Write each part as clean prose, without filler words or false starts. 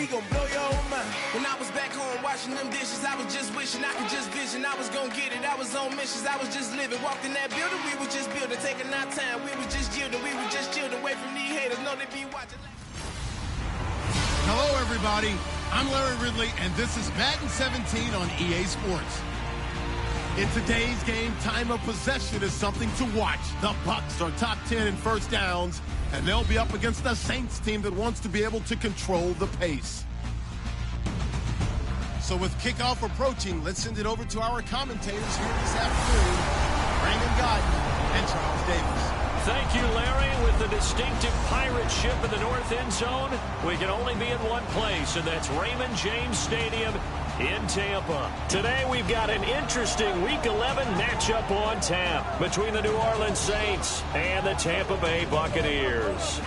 he gon' blow your own mind. When I was back home washing them dishes, I was just wishing I could just vision. I was gon' get it, I was on missions, I was just living. Walked in that building, we was just building, taking our time. We was just yielding, we was just chilling. Away from these haters, know they be watching. Hello, everybody. I'm Larry Ridley, and this is Madden 17 on EA Sports. In today's game, time of possession is something to watch. The Bucs are top 10 in first downs, and they'll be up against the Saints team that wants to be able to control the pace. So with kickoff approaching, let's send it over to our commentators here this afternoon, Raymond Godden and Charles Davis. Thank you, Larry. With the distinctive pirate ship in the north end zone, we can only be in one place, and that's Raymond James Stadium in Tampa. Today, we've got an interesting Week 11 matchup on tap between the New Orleans Saints and the Tampa Bay Buccaneers.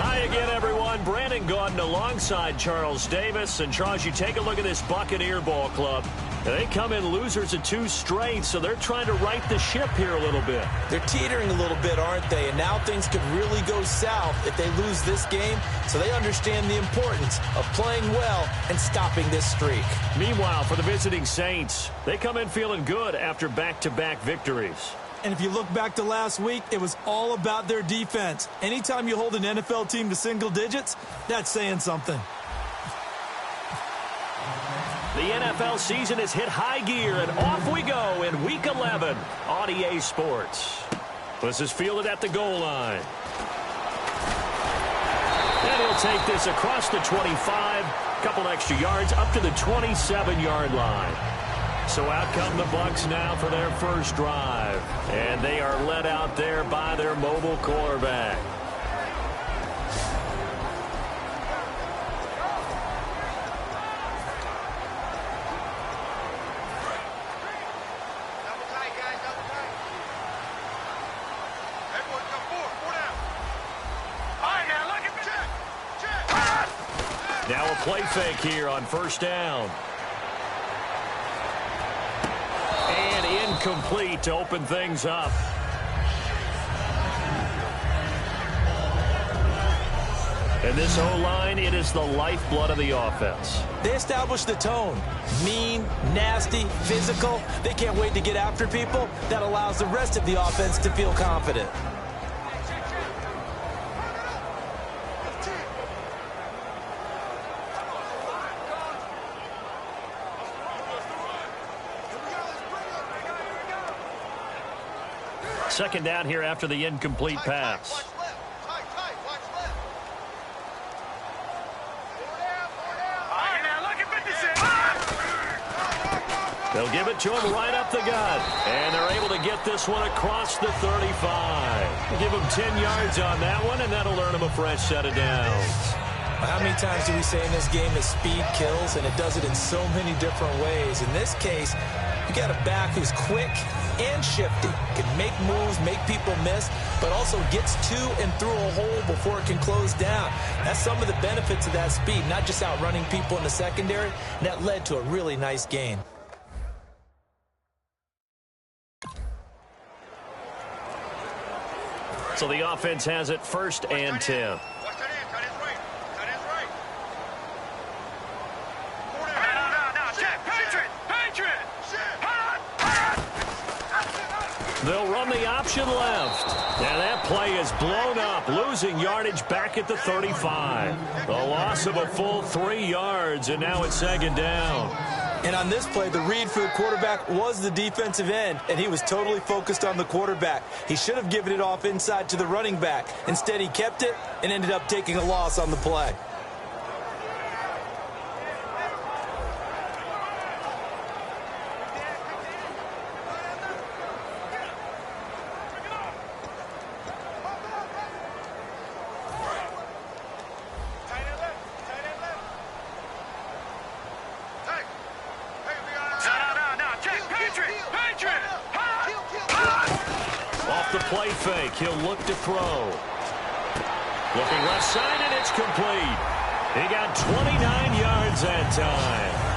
Hi again, everyone. Brandon Gaudin alongside Charles Davis. And, Charles, you take a look at this Buccaneer ball club. They come in losers of 2 straight, so they're trying to right the ship here a little bit. They're teetering a little bit, aren't they? And now things could really go south if they lose this game, so they understand the importance of playing well and stopping this streak. Meanwhile, for the visiting Saints, they come in feeling good after back-to-back victories. And if you look back to last week, it was all about their defense. Anytime you hold an NFL team to single digits, that's saying something. The NFL season has hit high gear, and off we go in Week 11 on EA Sports. This is fielded at the goal line. And he'll take this across the 25, couple extra yards up to the 27-yard line. So out come the Bucs now for their first drive. And they are led out there by their mobile quarterback. Now a play fake here on first down. And incomplete to open things up. And this O-line, it is the lifeblood of the offense. They establish the tone. Mean, nasty, physical. They can't wait to get after people. That allows the rest of the offense to feel confident. Second down here after the incomplete pass. They'll give it to him right up the gut. And they're able to get this one across the 35. Give him 10 yards on that one, and that'll earn him a fresh set of downs. How many times do we say in this game that speed kills, and it does it in so many different ways? In this case, you got a back who's quick and shifty, can make moves, make people miss, but also gets to and through a hole before it can close down. That's some of the benefits of that speed, not just outrunning people in the secondary. And that led to a really nice gain. So the offense has it first and 10. They'll run the option left. And that play is blown up, losing yardage back at the 35. The loss of a full 3 yards, and now it's second down. And on this play, the read for the quarterback was the defensive end, and he was totally focused on the quarterback. He should have given it off inside to the running back. Instead, he kept it and ended up taking a loss on the play. Off the play fake, he'll look to throw. Looking left side, and it's complete. He got 29 yards that time.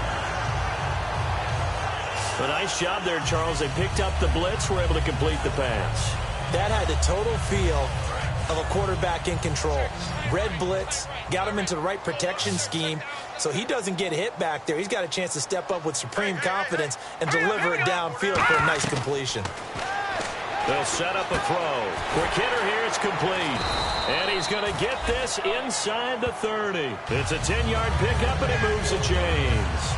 A nice job there, Charles. They picked up the blitz, were able to complete the pass. That had the total feel of a quarterback in control. Red blitz, got him into the right protection scheme, so he doesn't get hit back there. He's got a chance to step up with supreme confidence and deliver it downfield for a nice completion. They'll set up a throw. Quick hitter here, it's complete. And he's going to get this inside the 30. It's a 10-yard pickup, and it moves the chains.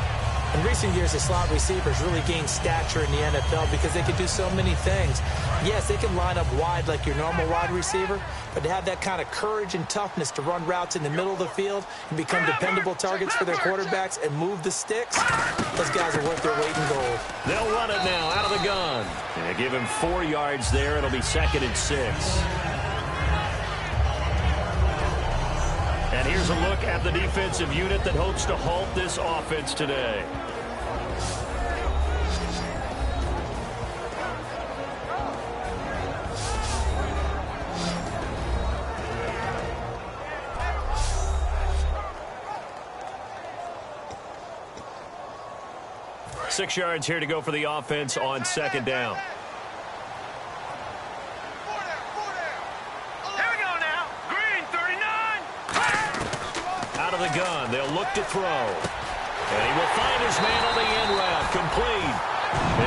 In recent years, the slot receivers really gained stature in the NFL because they can do so many things. Yes, they can line up wide like your normal wide receiver, but to have that kind of courage and toughness to run routes in the middle of the field and become dependable targets for their quarterbacks and move the sticks, those guys are worth their weight in gold. They'll run it now out of the gun. Yeah, give him 4 yards there. It'll be 2nd and 6. And here's a look at the defensive unit that hopes to halt this offense today. Six yards here to go for the offense on 2nd down. The gun. They'll look to throw. And he will find his man on the end route. Complete.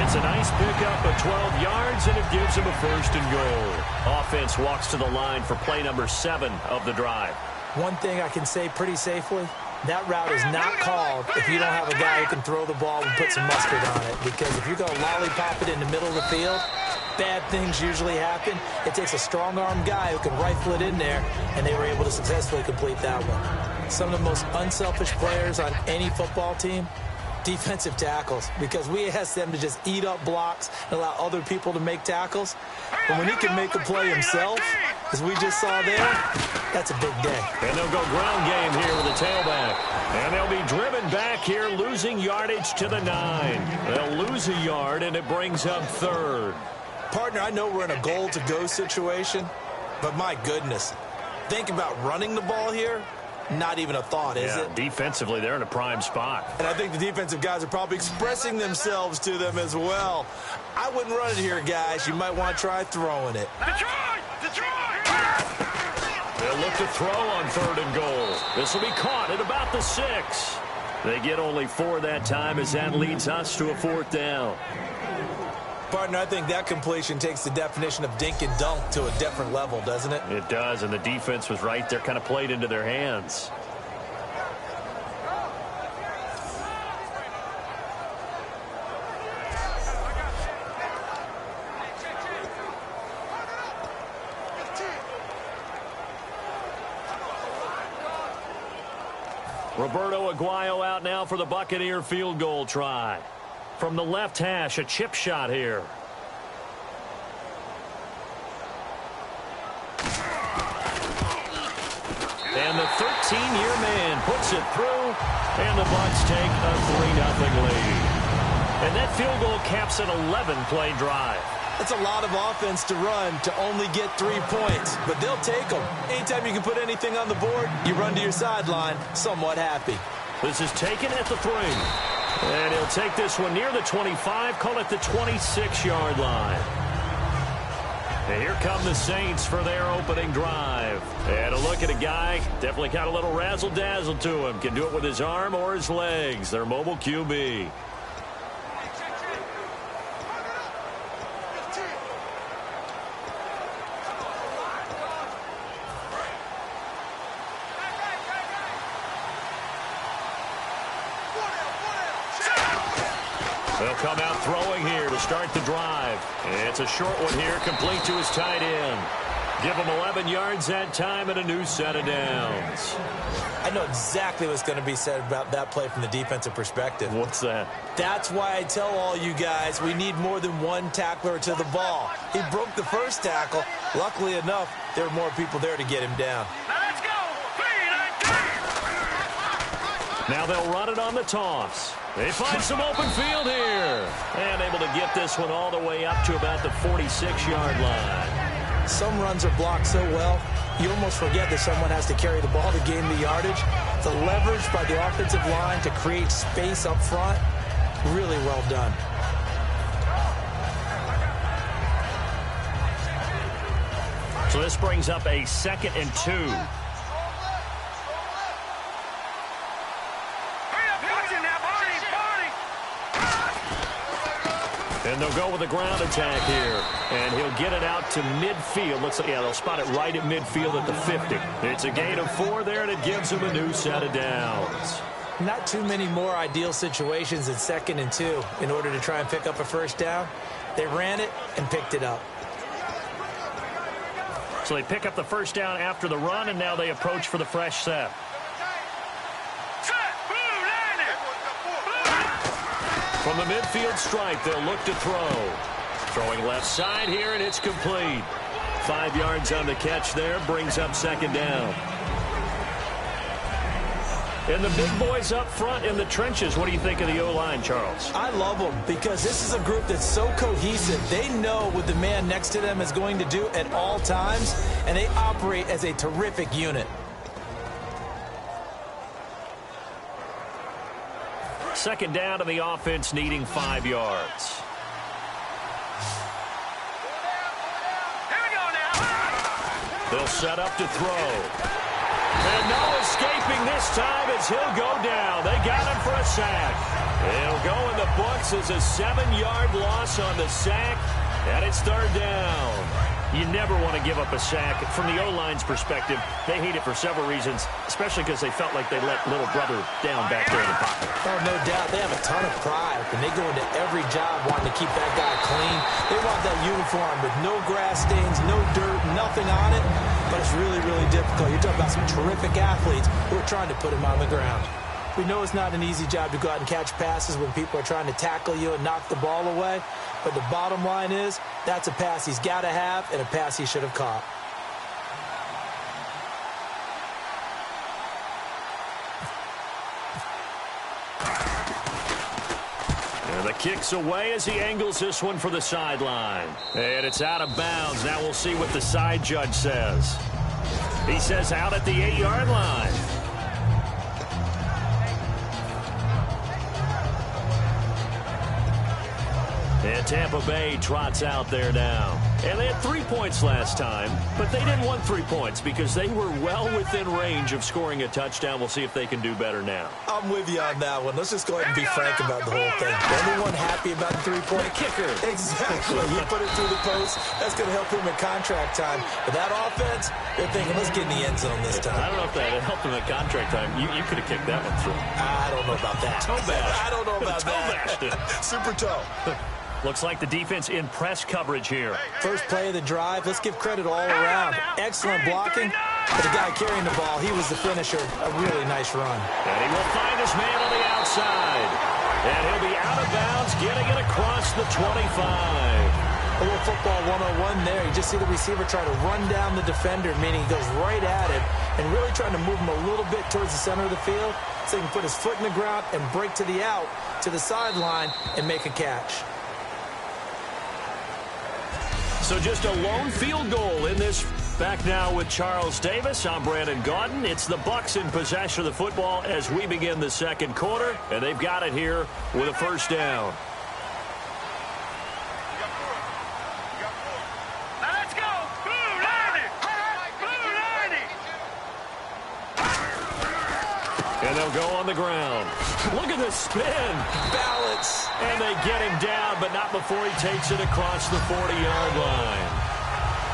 It's a nice pickup of 12 yards, and it gives him a 1st and goal. Offense walks to the line for play number 7 of the drive. One thing I can say pretty safely, that route is not called if you don't have a guy who can throw the ball and put some mustard on it. Because if you're going to lollipop it in the middle of the field, bad things usually happen. It takes a strong-armed guy who can rifle it in there, and they were able to successfully complete that one. Some of the most unselfish players on any football team, defensive tackles, because we ask them to just eat up blocks and allow other people to make tackles. But when he can make a play himself, as we just saw there, that's a big day. And they'll go ground game here with a tailback. And they'll be driven back here, losing yardage to the 9. They'll lose a yard, and it brings up 3rd. Partner, I know we're in a goal-to-go situation, but my goodness, think about running the ball here. Not even a thought, is it? Defensively, they're in a prime spot. And I think the defensive guys are probably expressing themselves to them as well. I wouldn't run it here, guys. You might want to try throwing it. They'll look to throw on 3rd and goal. This will be caught at about the 6. They get only 4 that time, as that leads us to a 4th down. Partner, I think that completion takes the definition of dink and dunk to a different level, doesn't it? It does, and the defense was right there, kind of played into their hands. Roberto Aguayo out now for the Buccaneer field goal try. From the left hash, a chip shot here. And the 13-year man puts it through, and the Bucs take a 3-0 lead. And that field goal caps an 11-play drive. That's a lot of offense to run to only get 3 points, but they'll take them. Anytime you can put anything on the board, you run to your sideline somewhat happy. This is taken at the 3. And he'll take this one near the 25, call it the 26-yard line. And here come the Saints for their opening drive. And a look at a guy, definitely got a little razzle-dazzle to him. Can do it with his arm or his legs. Their mobile QB. They'll come out throwing here to start the drive. It's a short one here, complete to his tight end. Give him 11 yards that time and a new set of downs. I know exactly what's going to be said about that play from the defensive perspective. What's that? That's why I tell all you guys we need more than one tackler to the ball. He broke the first tackle. Luckily enough, there were more people there to get him down. Now they'll run it on the toss. They find some open field here. And able to get this one all the way up to about the 46-yard line. Some runs are blocked so well, you almost forget that someone has to carry the ball to gain the yardage. The leverage by the offensive line to create space up front, really well done. So this brings up a 2nd and 2. And they'll go with a ground attack here. And he'll get it out to midfield. Looks like, yeah, they'll spot it right at midfield at the 50. It's a gain of 4 there, and it gives them a new set of downs. Not too many more ideal situations than 2nd and 2 in order to try and pick up a first down. They ran it and picked it up. So they pick up the first down after the run, and now they approach for the fresh set. From the midfield stripe, they'll look to throw. Throwing left side here, and it's complete. 5 yards on the catch there, brings up 2nd down. And the big boys up front in the trenches, what do you think of the O-line, Charles? I love them because this is a group that's so cohesive. They know what the man next to them is going to do at all times, and they operate as a terrific unit. Second down, and the offense needing 5 yards. Here we go now. They'll set up to throw. And no escaping this time as he'll go down. They got him for a sack. He'll go in the books as a 7-yard loss on the sack, and it's 3rd down. You never want to give up a sack. From the O-line's perspective, they hate it for several reasons, especially because they felt like they let little brother down back there in the pocket. Oh, no doubt. They have a ton of pride, and they go into every job wanting to keep that guy clean. They want that uniform with no grass stains, no dirt, nothing on it, but it's really, really difficult. You're talking about some terrific athletes who are trying to put him on the ground. We know it's not an easy job to go out and catch passes when people are trying to tackle you and knock the ball away. But the bottom line is, that's a pass he's got to have and a pass he should have caught. And the kick's away as he angles this one for the sideline. And it's out of bounds. Now we'll see what the side judge says. He says out at the 8-yard line. And Tampa Bay trots out there now. And they had 3 points last time, but they didn't want 3 points because they were well within range of scoring a touchdown. We'll see if they can do better now. I'm with you on that one. Let's just go ahead and be frank about the whole thing. Anyone happy about the 3-point? Kicker. Exactly. You put it through the post. That's going to help him in contract time. But that offense, they're thinking, let's get in the end zone this time. I don't know if that helped him at contract time. You could have kicked that one through. I don't know about that. Toe bash. I don't know about toe that. bashed. Super toe. Looks like the defense in press coverage here. First play of the drive. Let's give credit all around. Excellent blocking. But the guy carrying the ball, he was the finisher. A really nice run. And he will find his man on the outside. And he'll be out of bounds, getting it across the 25. A little football 101 there. You just see the receiver try to run down the defender, meaning he goes right at him and really trying to move him a little bit towards the center of the field so he can put his foot in the ground and break to the out, to the sideline, and make a catch. So just a lone field goal in this. Back now with Charles Davis. I'm Brandon Gaudin. It's the Bucs in possession of the football as we begin the second quarter, and they've got it here with a first down. Let's go. And they'll go on the ground. Look at the spin. Balance. And they get him down, but not before he takes it across the 40-yard line.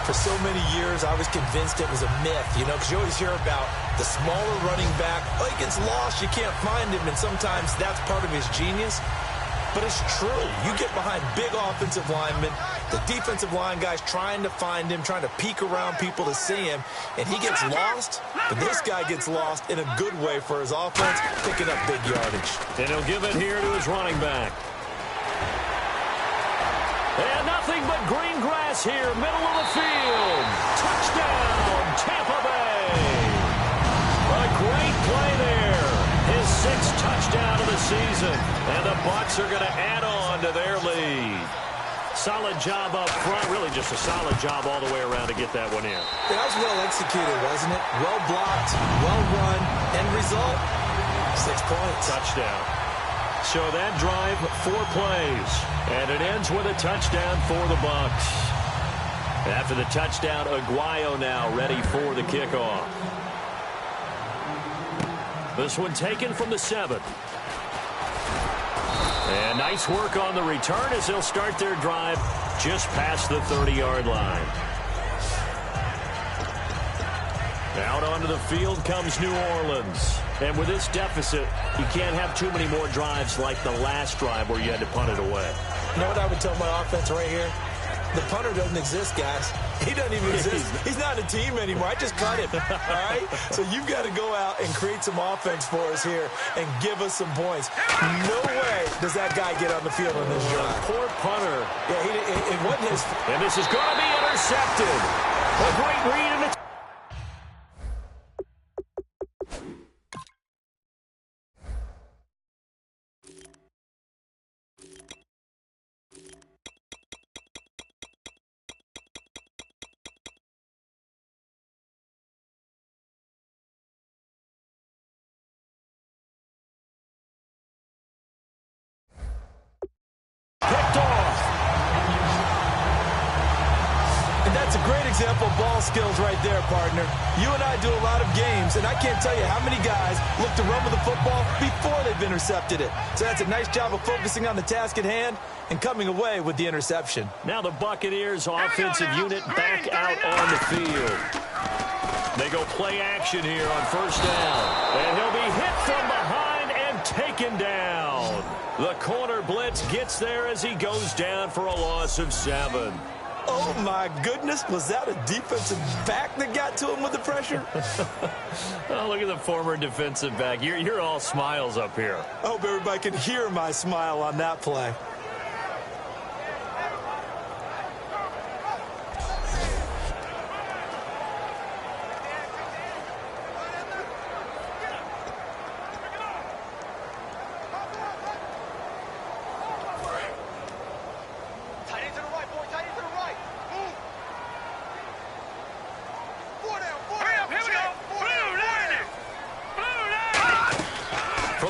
For so many years, I was convinced it was a myth, you know, because you always hear about the smaller running back. Oh, he gets lost, you can't find him, and sometimes that's part of his genius. But it's true. You get behind big offensive linemen, the defensive line guys trying to find him, trying to peek around people to see him, and he gets lost. But this guy gets lost in a good way for his offense, picking up big yardage. And he'll give it here to his running back. And nothing but green grass here, middle of the field. Touchdown, Tampa Bay. A great play there. His 6th touchdown of the season. And the Bucs are going to add on to their lead. Solid job up front. Really just a solid job all the way around to get that one in. That was well executed, wasn't it? Well blocked, well run. End result, 6 points. Touchdown. So that drive, 4 plays. And it ends with a touchdown for the Bucs. After the touchdown, Aguayo now ready for the kickoff. This one taken from the 7. And nice work on the return as they'll start their drive just past the 30-yard line. Out onto the field comes New Orleans. And with this deficit, you can't have too many more drives like the last drive where you had to punt it away. You know what I would tell my offense right here? The punter doesn't exist, guys. He doesn't even exist. He's not a team anymore. I just cut him, all right? So you've got to go out and create some offense for us here and give us some points. No way does that guy get on the field on this drive. Poor punter. Yeah, it wasn't his. And this is going to be intercepted. A great read in the picked off. And that's a great example of ball skills right there, partner. You and I do a lot of games, and I can't tell you how many guys look to run with the football before they've intercepted it. So that's a nice job of focusing on the task at hand and coming away with the interception. Now the Buccaneers offensive unit back out on the field. They go play action here on first down. And he'll be hit from behind and taken down. The corner blitz gets there as he goes down for a loss of 7. Oh, my goodness. Was that a defensive back that got to him with the pressure? Oh, look at the former defensive back. You're all smiles up here. I hope everybody can hear my smile on that play.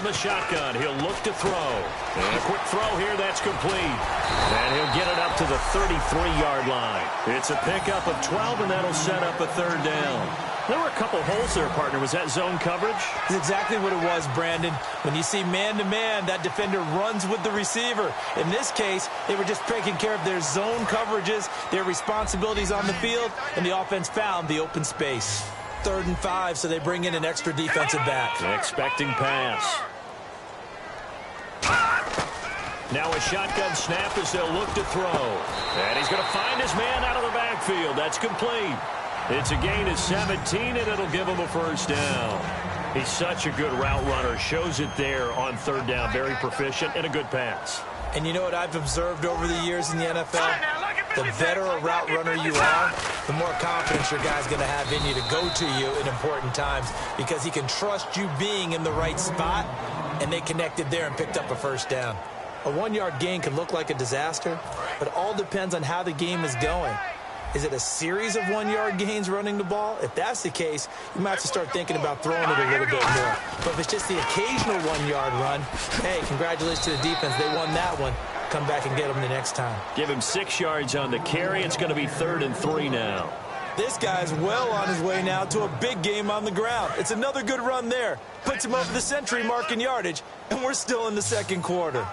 The shotgun, he'll look to throw. And a quick throw here, that's complete. And he'll get it up to the 33-yard line. It's a pickup of 12, and that'll set up a third down. There were a couple holes there, partner. Was that zone coverage? That's exactly what it was, Brandon. When you see man-to-man, that defender runs with the receiver. In this case, they were just taking care of their zone coverages, their responsibilities on the field, and the offense found the open space. 3rd and 5, so they bring in an extra defensive back. Expecting pass. Now a shotgun snap as they'll look to throw. And he's going to find his man out of the backfield. That's complete. It's a gain of 17, and it'll give him a first down. He's such a good route runner. Shows it there on 3rd down. Very proficient and a good pass. And you know what I've observed over the years in the NFL? The better a route runner you are, the more confidence your guy's going to have in you to go to you in important times because he can trust you being in the right spot, and they connected there and picked up a first down. A 1-yard gain can look like a disaster, but it all depends on how the game is going. Is it a series of 1-yard gains running the ball? If that's the case, you might have to start thinking about throwing it a little bit more. But if it's just the occasional 1-yard run, hey, congratulations to the defense. They won that one. Come back and get them the next time. Give him 6 yards on the carry. It's going to be 3rd and 3 now. This guy's well on his way now to a big game on the ground. It's another good run there. Puts him over the century mark in yardage, and we're still in the 2nd quarter.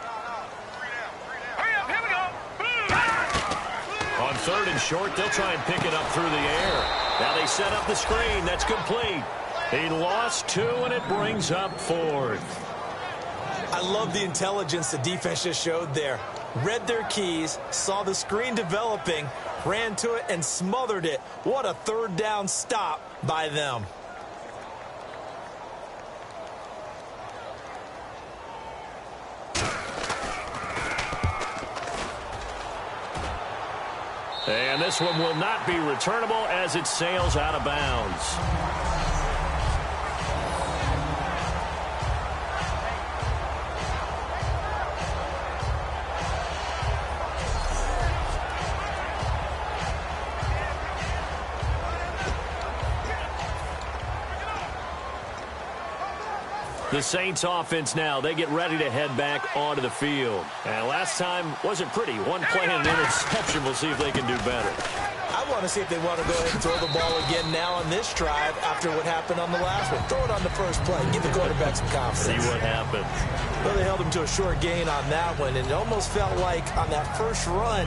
On 3rd and short, they'll try and pick it up through the air. Now they set up the screen. That's complete. He lost 2, and it brings up 4th. I love the intelligence the defense just showed there. Read their keys, saw the screen developing, ran to it, and smothered it. What a 3rd down stop by them. And this one will not be returnable as it sails out of bounds. The Saints offense now, they get ready to head back onto the field. And last time wasn't pretty. One play and an interception. We'll see if they can do better. I want to see if they want to go ahead and throw the ball again now on this drive after what happened on the last one. Throw it on the first play. Give the quarterback some confidence. See what happens. Well, they held him to a short gain on that one, and it almost felt like on that first run,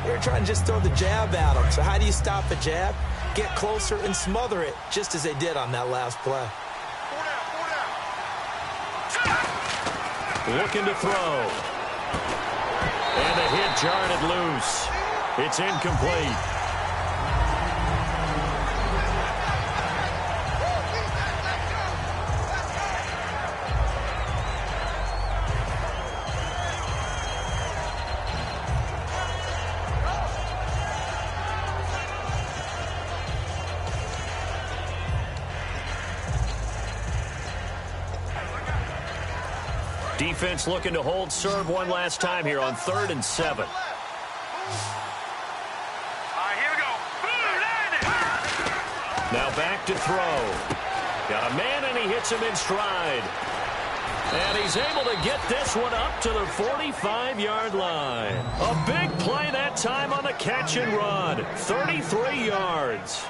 they were trying to just throw the jab at him. So how do you stop a jab? Get closer and smother it, just as they did on that last play. Looking to throw. And the hit jarred it loose. It's incomplete. Defense looking to hold serve one last time here on 3rd and 7. All right, here we go. Now back to throw. Got a man, and he hits him in stride. And he's able to get this one up to the 45-yard line. A big play that time on the catch and run. 33 yards.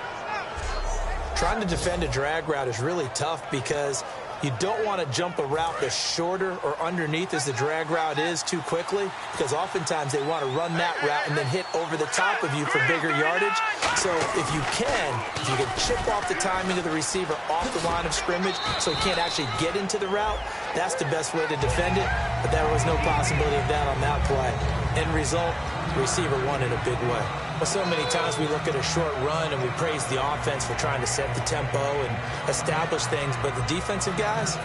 Trying to defend a drag route is really tough because you don't want to jump a route that's shorter or underneath as the drag route is too quickly, because oftentimes they want to run that route and then hit over the top of you for bigger yardage. So if you can chip off the timing of the receiver off the line of scrimmage so he can't actually get into the route, that's the best way to defend it. But there was no possibility of that on that play. End result, the receiver won in a big way. So many times we look at a short run and we praise the offense for trying to set the tempo and establish things, but the defensive guys,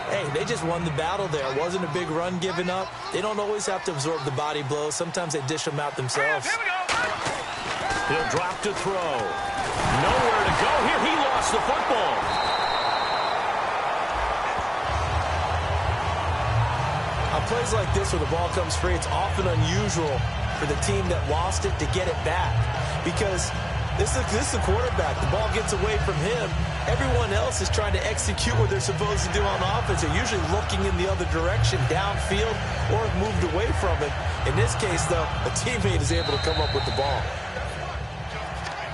hey, they just won the battle there. It wasn't a big run given up. They don't always have to absorb the body blows. Sometimes they dish them out themselves. He'll drop to throw. Nowhere to go here. He lost the football. On plays like this where the ball comes free, it's often unusual for the team that lost it to get it back, because this is the quarterback. The ball gets away from him. Everyone else is trying to execute what they're supposed to do on offense. They're usually looking in the other direction, downfield, or moved away from it. In this case, though, a teammate is able to come up with the ball.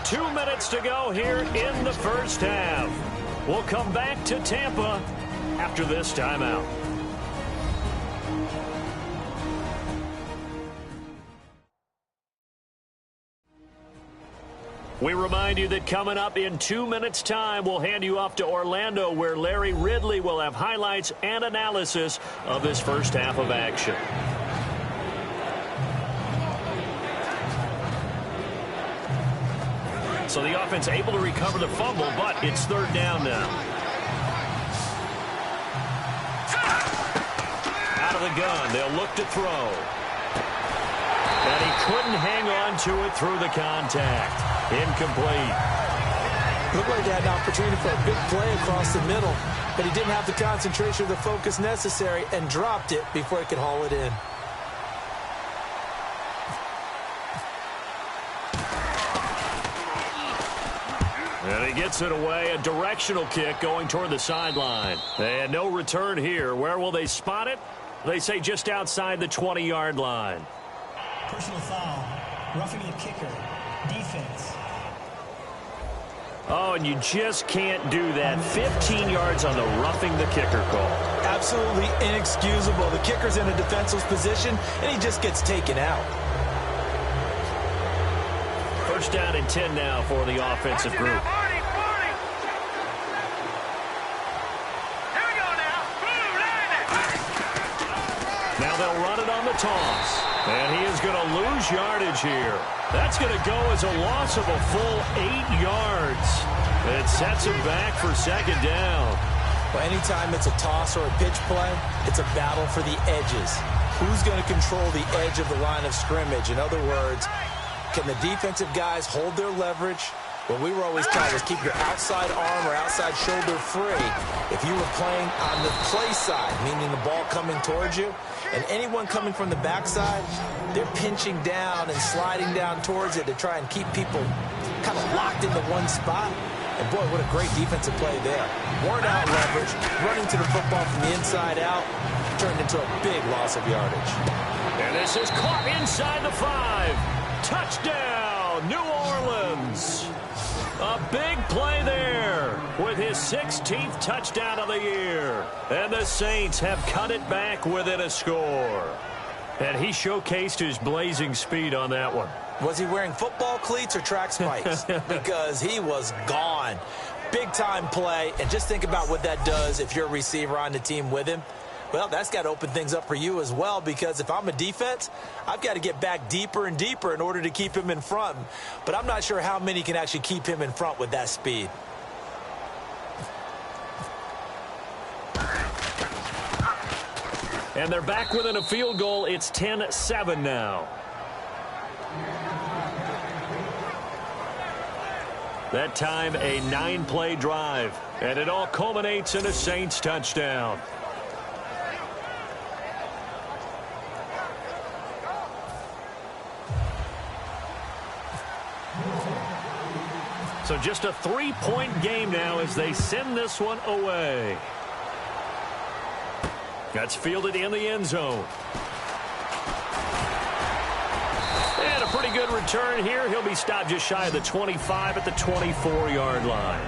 2 minutes to go here in the first half. We'll come back to Tampa after this timeout. We remind you that coming up in 2 minutes' time, we'll hand you off to Orlando, where Larry Ridley will have highlights and analysis of this first half of action. So the offense able to recover the fumble, but it's 3rd down now. Out of the gun, they'll look to throw. And he couldn't hang on to it through the contact. Incomplete. Looked like he had an opportunity for a big play across the middle, but he didn't have the concentration or the focus necessary and dropped it before he could haul it in. And he gets it away. A directional kick going toward the sideline. And no return here. Where will they spot it? They say just outside the 20-yard line. Personal foul. Roughing the kicker. Defense. Oh, and you just can't do that. 15 yards on the roughing the kicker call. Absolutely inexcusable. The kicker's in a defenseless position, and he just gets taken out. First down and 10 now for the offensive group. Now they'll run it on the toss. And he is going to lose yardage here. That's going to go as a loss of a full 8 yards. It sets him back for 2nd down. Well, anytime it's a toss or a pitch play, it's a battle for the edges. Who's going to control the edge of the line of scrimmage? In other words, can the defensive guys hold their leverage? What we were always taught was keep your outside arm or outside shoulder free. If you were playing on the play side, meaning the ball coming towards you, and anyone coming from the backside, they're pinching down and sliding down towards it to try and keep people kind of locked into one spot. And boy, what a great defensive play there. Worn out leverage, running to the football from the inside out, turned into a big loss of yardage. And this is caught inside the 5. Touchdown, New Orleans. A big play there with his 16th touchdown of the year. And the Saints have cut it back within a score. And he showcased his blazing speed on that one. Was he wearing football cleats or track spikes? Because he was gone. Big-time play. And just think about what that does if you're a receiver on the team with him. Well, that's got to open things up for you as well, because if I'm a defense, I've got to get back deeper and deeper in order to keep him in front. But I'm not sure how many can actually keep him in front with that speed. And they're back within a field goal. It's 10-7 now. That time, a 9-play drive. And it all culminates in a Saints touchdown. So just a 3-point game now as they send this one away. That's fielded in the end zone. And a pretty good return here. He'll be stopped just shy of the 25 at the 24-yard line.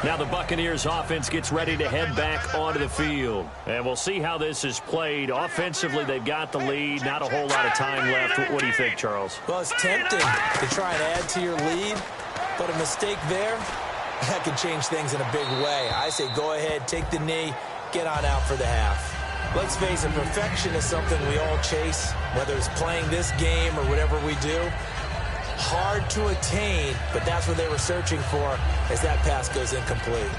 Now the Buccaneers offense gets ready to head back onto the field. And we'll see how this is played. Offensively, they've got the lead. Not a whole lot of time left. What do you think, Charles? Well, it's tempting to try and add to your lead, but a mistake there, that could change things in a big way. I say go ahead, take the knee, get on out for the half. Let's face it, perfection is something we all chase, whether it's playing this game or whatever we do. Hard to attain, but that's what they were searching for as that pass goes incomplete.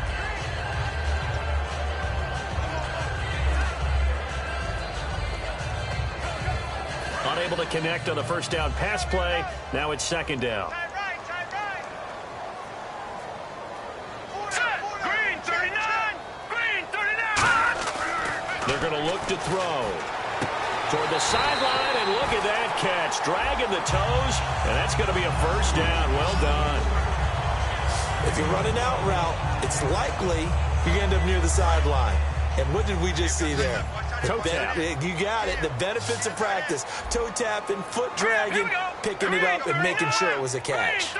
Unable to connect on the first down pass play. Now it's second down. They're going to look to throw toward the sideline, and look at that catch. Dragging the toes, and that's going to be a first down. Well done. If you're running out route, it's likely you end up near the sideline. And what did we just see there? Toe tap. You got it. The benefits of practice. Toe tapping, foot dragging, picking it up, and making sure it was a catch.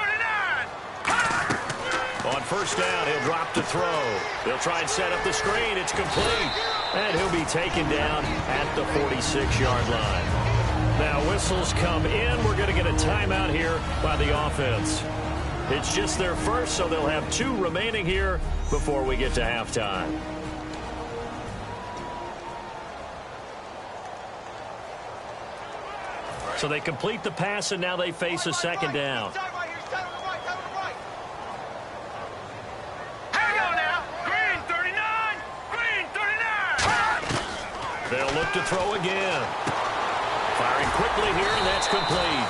On first down, he'll drop to throw. They'll try and set up the screen. It's complete. And he'll be taken down at the 46-yard line. Now whistles come in. We're going to get a timeout here by the offense. It's just their first, so they'll have 2 remaining here before we get to halftime. So they complete the pass, and now they face a second down. They'll look to throw again. Firing quickly here, and that's complete.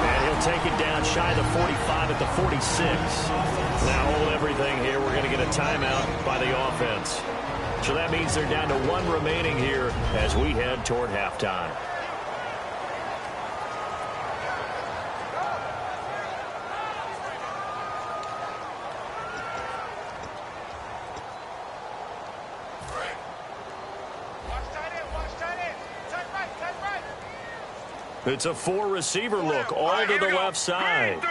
And he'll take it down shy of the 45 at the 46. Now hold everything here. We're going to get a timeout by the offense. So that means they're down to 1 remaining here as we head toward halftime. It's a 4-receiver look, all to the left side.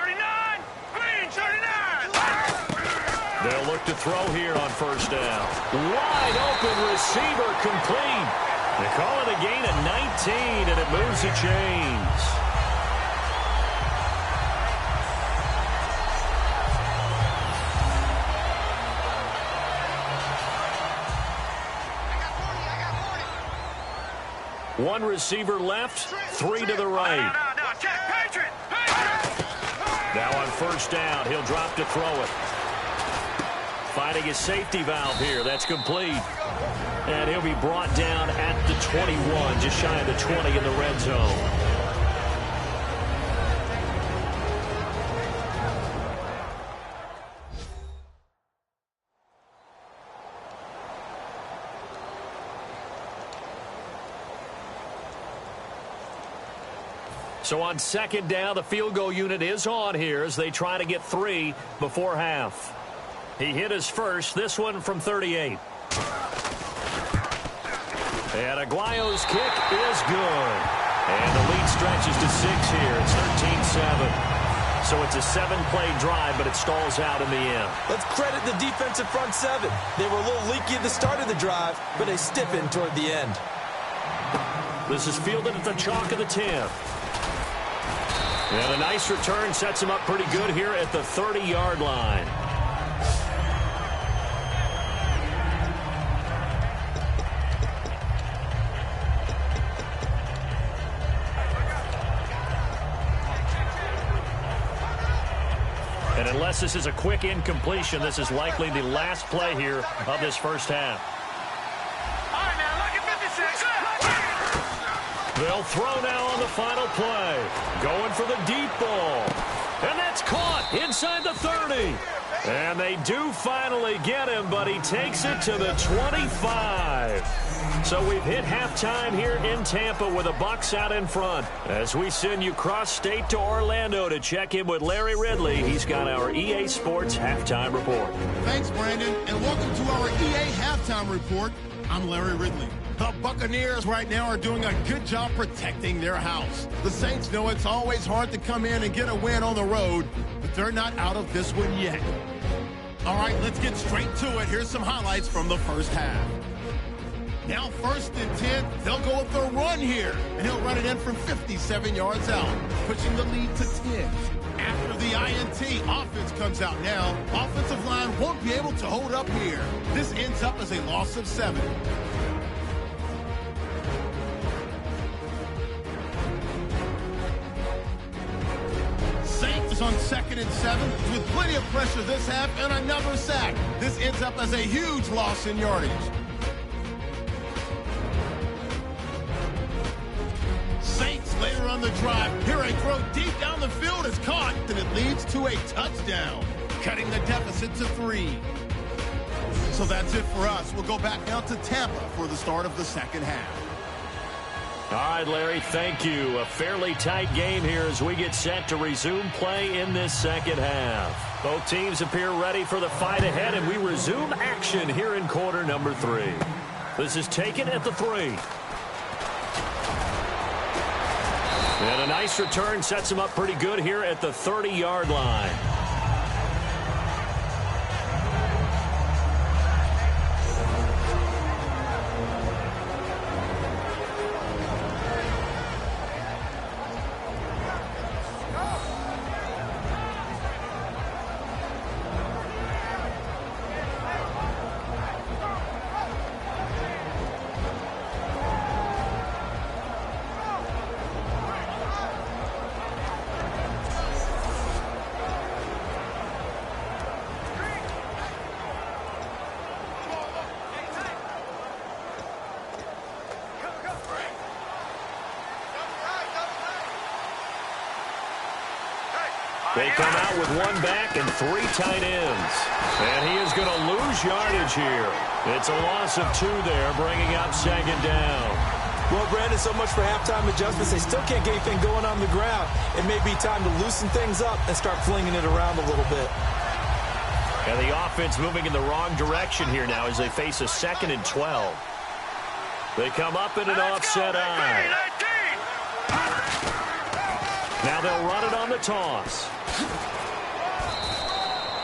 They'll look to throw here on first down. Wide open receiver complete. They call it a gain of 19, and it moves the chains. One receiver left, 3 to the right. Now on first down, he'll drop to throw it. Finding his safety valve here. That's complete. And he'll be brought down at the 21, just shy of the 20 in the red zone. So on second down, the field goal unit is on here as they try to get 3 before half. He hit his first, this one from 38. And Aguayo's kick is good. And the lead stretches to 6 here. It's 13-7. So it's a 7-play drive, but it stalls out in the end. Let's credit the defensive front 7. They were a little leaky at the start of the drive, but they stiffened toward the end. This is fielded at the chalk of the 10. And a nice return sets him up pretty good here at the 30-yard line. And unless this is a quick incompletion, this is likely the last play here of this first half. All right, now, look at 56. They'll throw now on the final play. Going for the deep ball. And that's caught inside the 30. And they do finally get him, but he takes it to the 25. So we've hit halftime here in Tampa with the Bucs out in front. As we send you cross-state to Orlando to check in with Larry Ridley, he's got our EA Sports Halftime Report. Thanks, Brandon, and welcome to our EA Halftime Report. I'm Larry Ridley. The Buccaneers right now are doing a good job protecting their house. The Saints know it's always hard to come in and get a win on the road, but they're not out of this one yet. All right, let's get straight to it. Here's some highlights from the first half. Now 1st and 10, they'll go with the run here, and he'll run it in from 57 yards out, pushing the lead to 10. After the INT, offense comes out now. Offensive line won't be able to hold up here. This ends up as a loss of 7. Saints is on 2nd and 7 with plenty of pressure this half and another sack. This ends up as a huge loss in yardage. Saints later on the drive. Here a throw deep down the field is caught, and it leads to a touchdown, cutting the deficit to 3. So that's it for us. We'll go back out to Tampa for the start of the second half. All right, Larry, thank you. A fairly tight game here as we get set to resume play in this second half. Both teams appear ready for the fight ahead, and we resume action here in quarter number 3. This is taken at the 3. And a nice return sets him up pretty good here at the 30-yard line. They come out with 1 back and 3 tight ends. And he is going to lose yardage here. It's a loss of 2 there, bringing up 2nd down. Well, Brandon, so much for halftime adjustments. They still can't get anything going on the ground. It may be time to loosen things up and start flinging it around a little bit. And the offense moving in the wrong direction here now as they face a 2nd and 12. They come up in an offset eye. Now they'll run it on the toss.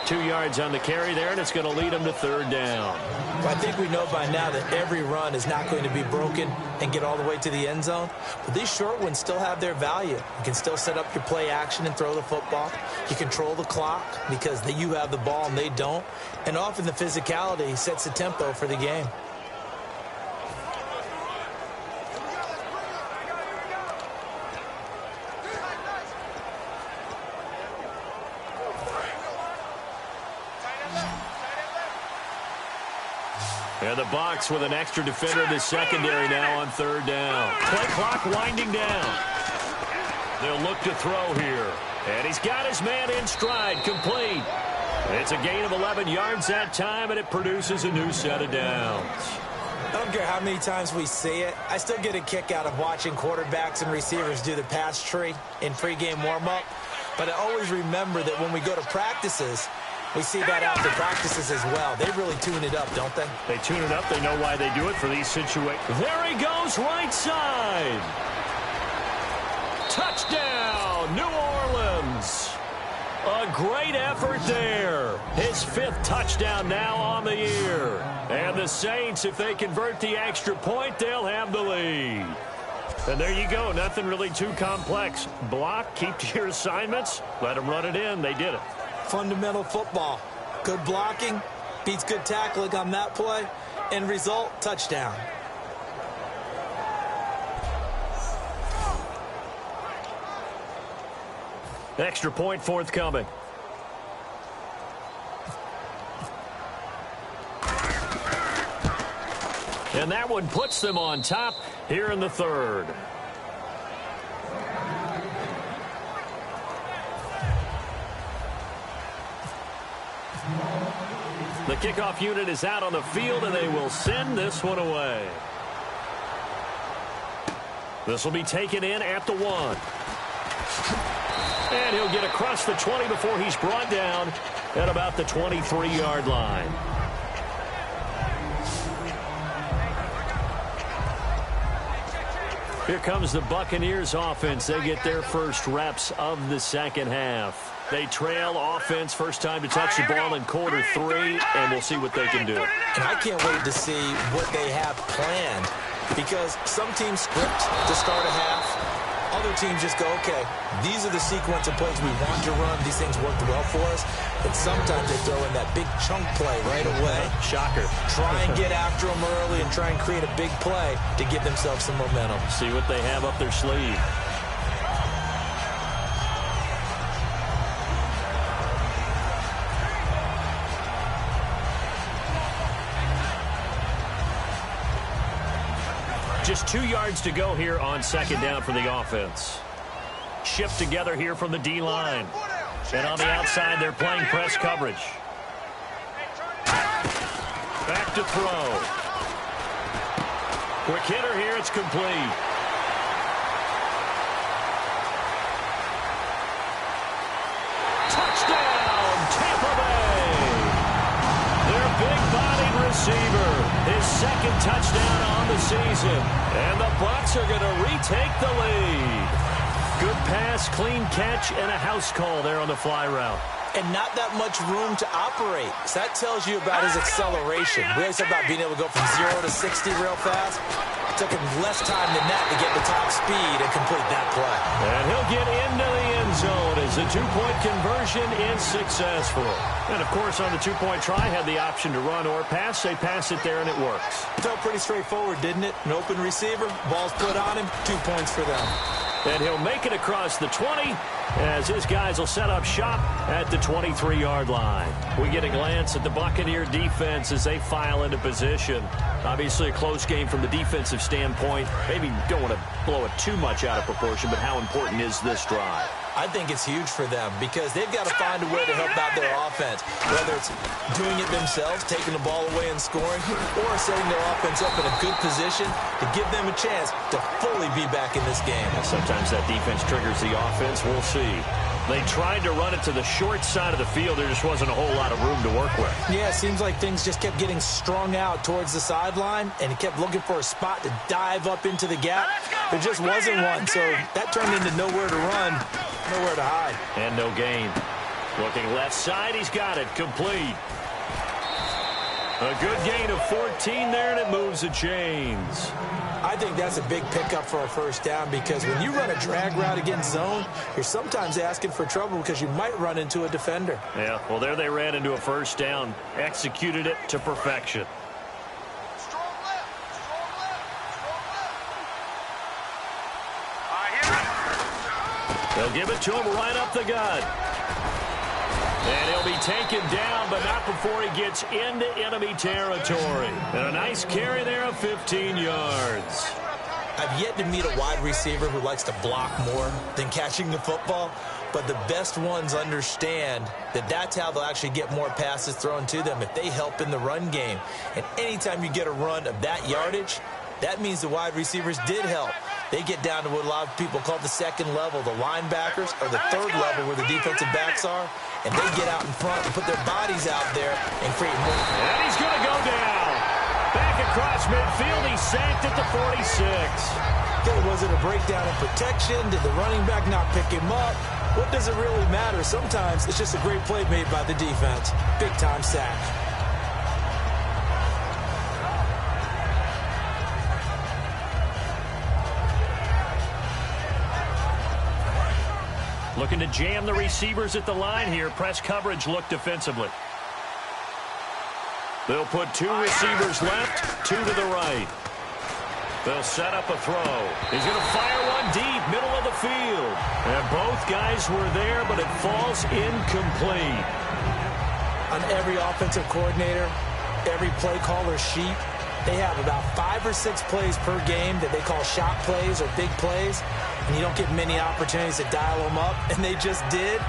2 yards on the carry there, and it's going to lead them to 3rd down. Well, I think we know by now that every run is not going to be broken and get all the way to the end zone. But these short ones still have their value. You can still set up your play action and throw the football. You control the clock because you have the ball and they don't. And often the physicality sets the tempo for the game. And the Bucs with an extra defender in the secondary now on 3rd down. Play clock winding down. They'll look to throw here. And he's got his man in stride, complete. It's a gain of 11 yards that time, and it produces a new set of downs. I don't care how many times we see it. I still get a kick out of watching quarterbacks and receivers do the pass tree in pregame warm-up. But I always remember that when we go to practices, we see that after practices as well. They really tune it up, don't they? They tune it up. They know why they do it for these situations. There he goes, right side. Touchdown, New Orleans. A great effort there. His 5th touchdown now on the year. And the Saints, if they convert the extra point, they'll have the lead. And there you go. Nothing really too complex. Block, keep to your assignments, let them run it in. They did it. Fundamental football. Good blocking beats good tackling on that play. End result, touchdown. Extra point forthcoming. And that one puts them on top here in the 3rd. The kickoff unit is out on the field, and they will send this one away. This will be taken in at the 1. And he'll get across the 20 before he's brought down at about the 23-yard line. Here comes the Buccaneers offense. They get their first reps of the second half. They trail offense, first time to touch the ball in quarter 3, and we'll see what they can do. And I can't wait to see what they have planned, because some teams script to start a half. Other teams just go, okay, these are the sequence of plays we want to run. These things worked well for us. But sometimes they throw in that big chunk play right away. Shocker. Try and get after them early and try and create a big play to give themselves some momentum. See what they have up their sleeve. Just 2 yards to go here on second down for the offense. Shift together here from the D-line. And on the outside, they're playing press coverage. Back to throw. Quick hitter here, it's complete. Touchdown, Tampa Bay. Their big-bodied receiver. His 2nd touchdown on the season. And the Bucs are going to retake the lead. Good pass, clean catch, and a house call there on the fly route. And not that much room to operate. So that tells you about his acceleration. We always talk about being able to go from 0 to 60 real fast. It took him less time than that to get the top speed and complete that play. And he'll get into the end zone as the 2-point conversion is successful. And, of course, on the 2-point try, had the option to run or pass. They pass it there, and it works. Felt pretty straightforward, didn't it? An open receiver, ball's put on him, 2 points for them. And he'll make it across the 20 as his guys will set up shop at the 23-yard line. We get a glance at the Buccaneer defense as they file into position. Obviously a close game from the defensive standpoint. Maybe don't want to blow it too much out of proportion, but how important is this drive? I think it's huge for them because they've got to find a way to help out their offense, whether it's doing it themselves, taking the ball away and scoring, or setting their offense up in a good position to give them a chance to fully be back in this game. Sometimes that defense triggers the offense. We'll see. They tried to run it to the short side of the field. There just wasn't a whole lot of room to work with. Yeah, it seems like things just kept getting strung out towards the sideline, and he kept looking for a spot to dive up into the gap. There just wasn't one, so that turned into nowhere to run, nowhere to hide. And no gain. Looking left side, he's got it. Complete. A good gain of 14 there, and it moves the chains. I think that's a big pickup for a first down because when you run a drag route against zone, you're sometimes asking for trouble because you might run into a defender. Yeah, well, there they ran into a first down. Executed it to perfection. They'll give it to him right up the gut. And he'll be taken down, but not before he gets into enemy territory. And a nice carry there of 15 yards. I've yet to meet a wide receiver who likes to block more than catching the football, but the best ones understand that that's how they'll actually get more passes thrown to them if they help in the run game. And anytime you get a run of that yardage, that means the wide receivers did help. They get down to what a lot of people call the second level, the linebackers, or the third level where the defensive backs are, and they get out in front and put their bodies out there and create more. And he's going to go down. Back across midfield, he's sacked at the 46. Okay, was it a breakdown in protection? Did the running back not pick him up? What does it really matter? Sometimes it's just a great play made by the defense. Big-time sack. Looking to jam the receivers at the line here. Press coverage look defensively. They'll put two receivers left, two to the right. They'll set up a throw. He's going to fire one deep, middle of the field. And both guys were there, but it falls incomplete. On every offensive coordinator, every play caller sheet, they have about 5 or 6 plays per game that they call shot plays or big plays. And you don't get many opportunities to dial them up. And they just did.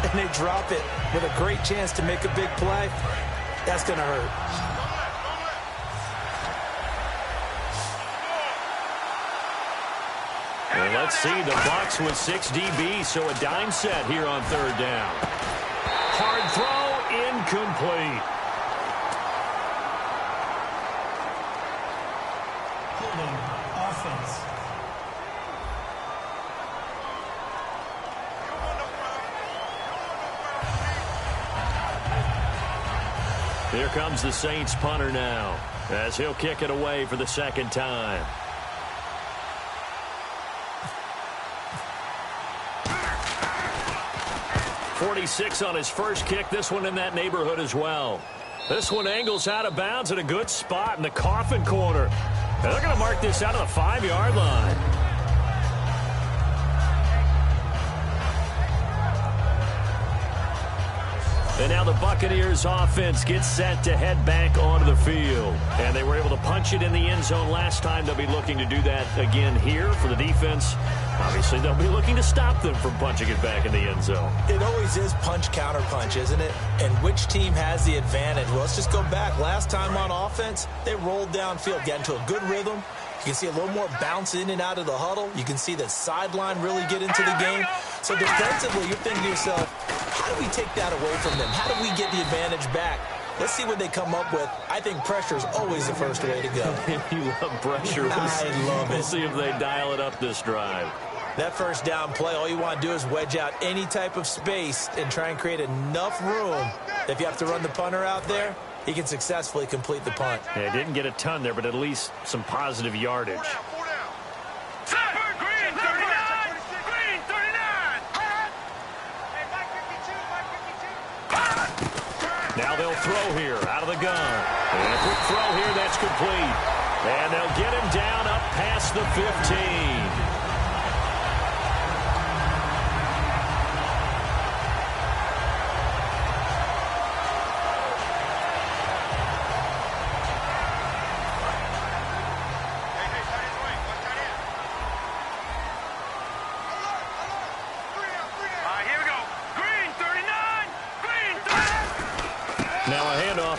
And they drop it with a great chance to make a big play. That's going to hurt. And let's see, the Bucs with 6 DBs, so a dime set here on third down. Hard throw, incomplete. Holding offense. Here comes the Saints punter now, as he'll kick it away for the second time. .46 on his first kick. This one in that neighborhood as well. This one angles out of bounds at a good spot in the coffin corner. And they're going to mark this out of the 5-yard line. And now the Buccaneers offense gets set to head back onto the field. And they were able to punch it in the end zone last time. They'll be looking to do that again here for the defense. Obviously, they'll be looking to stop them from punching it back in the end zone. It always is punch-counter-punch, isn't it? And which team has the advantage? Well, let's just go back. Last time on offense, they rolled downfield, got into a good rhythm. You can see a little more bounce in and out of the huddle. You can see the sideline really get into the game. So defensively, you're thinking to yourself, how do we take that away from them? How do we get the advantage back? Let's see what they come up with. I think pressure is always the first way to go. You love pressure. I love it. We'll see if they dial it up this drive. That first down play, all you want to do is wedge out any type of space and try and create enough room. If you have to run the punter out there, he can successfully complete the punt. Yeah, didn't get a ton there, but at least some positive yardage. Now they'll throw here out of the gun. And a quick throw here, that's complete. And they'll get him down up past the 15.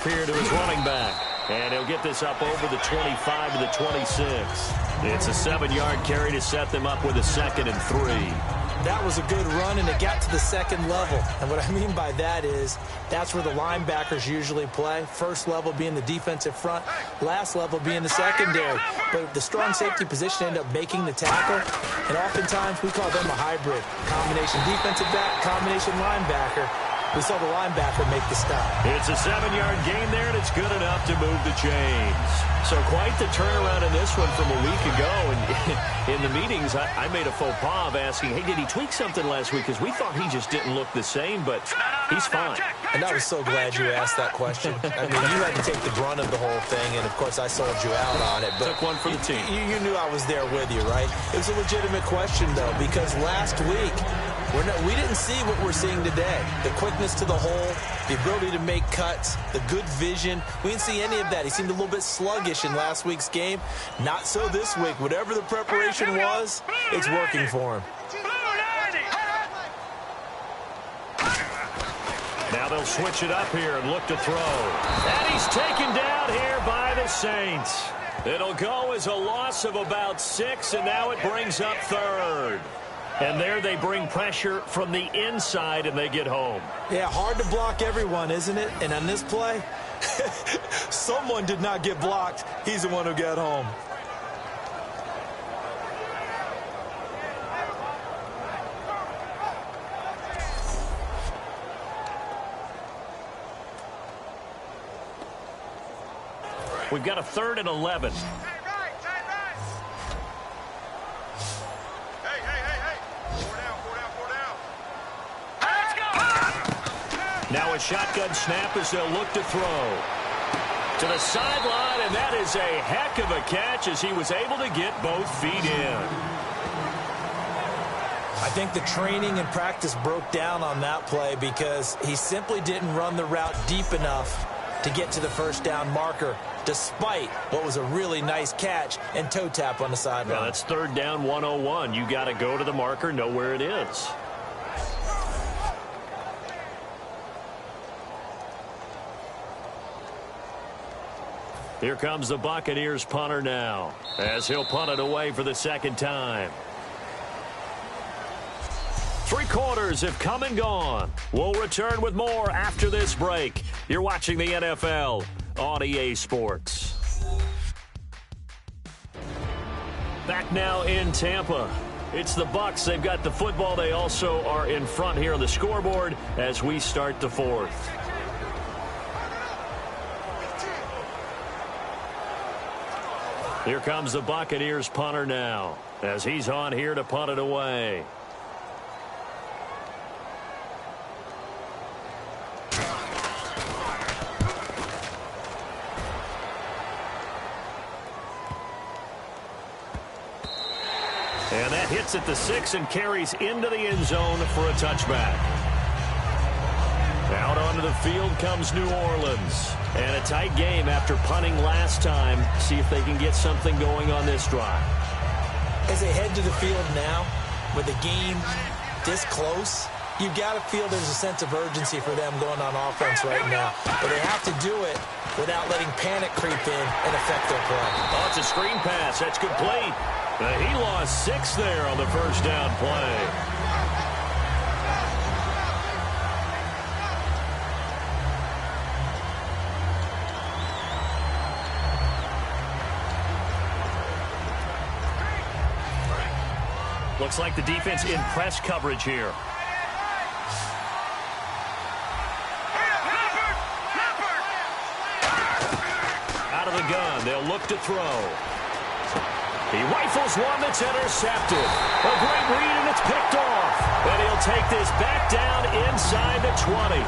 Here to his running back. And he'll get this up over the 25 to the 26. It's a 7-yard carry to set them up with a 2nd and 3. That was a good run, and it got to the second level. And what I mean by that is that's where the linebackers usually play. First level being the defensive front, last level being the secondary. But the strong safety position ended up making the tackle, and oftentimes we call them a hybrid. Combination defensive back, combination linebacker. We saw the linebacker make the stop. It's a 7-yard gain there, and it's good enough to move the chains. So quite the turnaround in this one from a week ago. And in the meetings, I made a faux pas of asking, hey, did he tweak something last week? Because we thought he just didn't look the same, but he's fine. And I was so glad you asked that question. I mean, you had to take the brunt of the whole thing, and, of course, I sold you out on it. But took one for the team. You knew I was there with you, right? It was a legitimate question, though, because last week We didn't see what we're seeing today. The quickness to the hole, the ability to make cuts, the good vision. We didn't see any of that. He seemed a little bit sluggish in last week's game. Not so this week. Whatever the preparation was, it's working for him. Now they'll switch it up here and look to throw. And he's taken down here by the Saints. It'll go as a loss of about 6, and now it brings up third. And there they bring pressure from the inside, and they get home. Yeah, hard to block everyone, isn't it? And on this play, someone did not get blocked. He's the one who got home. We've got a 3rd and 11. Now a shotgun snap as they'll look to throw. To the sideline, and that is a heck of a catch as he was able to get both feet in. I think the training and practice broke down on that play because he simply didn't run the route deep enough to get to the first down marker, despite what was a really nice catch and toe tap on the sideline. Well, that's 3rd down 101. You got to go to the marker, know where it is. Here comes the Buccaneers punter now, as he'll punt it away for the 2nd time. 3 quarters have come and gone. We'll return with more after this break. You're watching the NFL on EA Sports. Back now in Tampa. It's the Bucs. They've got the football. They also are in front here on the scoreboard as we start the 4th. Here comes the Buccaneers punter now, as he's on here to punt it away. And that hits at the 6 and carries into the end zone for a touchback. Out onto the field comes New Orleans. And a tight game after punting last time. See if they can get something going on this drive. As they head to the field now, with the game this close, you've got to feel there's a sense of urgency for them going on offense right now. But they have to do it without letting panic creep in and affect their play. Oh, it's a screen pass. That's complete. He lost 6 there on the first down play. Looks like the defense in press coverage here. Out of the gun, they'll look to throw. He rifles one that's intercepted. A great read, and it's picked off. And he'll take this back down inside the 20.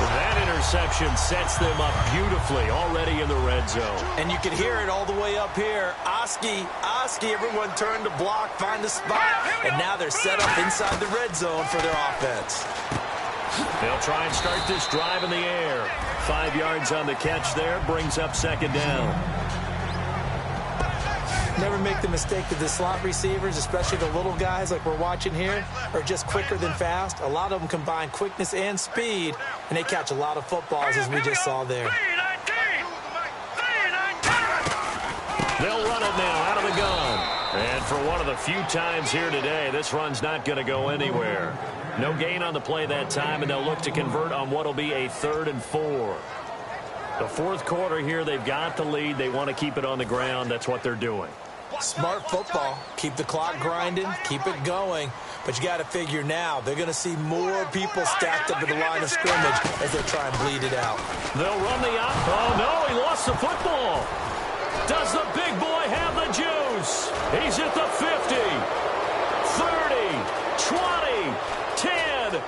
That interception sets them up beautifully already in the red zone. And you can hear it all the way up here. Oski, everyone turned to block, find the spot, and now they're set up inside the red zone for their offense. They'll try and start this drive in the air. 5 yards on the catch there, brings up 2nd down. Never make the mistake that the slot receivers, especially the little guys like we're watching here, are just quicker than fast. A lot of them combine quickness and speed, and they catch a lot of footballs, as we just saw there. They'll run it now out of the gun. And for one of the few times here today, this run's not going to go anywhere. No gain on the play that time, and they'll look to convert on what will be a 3rd and 4. The 4th quarter here, they've got the lead. They want to keep it on the ground. That's what they're doing. Smart football. Keep the clock grinding. Keep it going. But you got to figure now, they're going to see more people stacked up at the line of scrimmage as they try and bleed it out. They'll run the out. Oh, no, he lost the football. Does the big boy have the juice? He's at the 50, 30, 20, 10.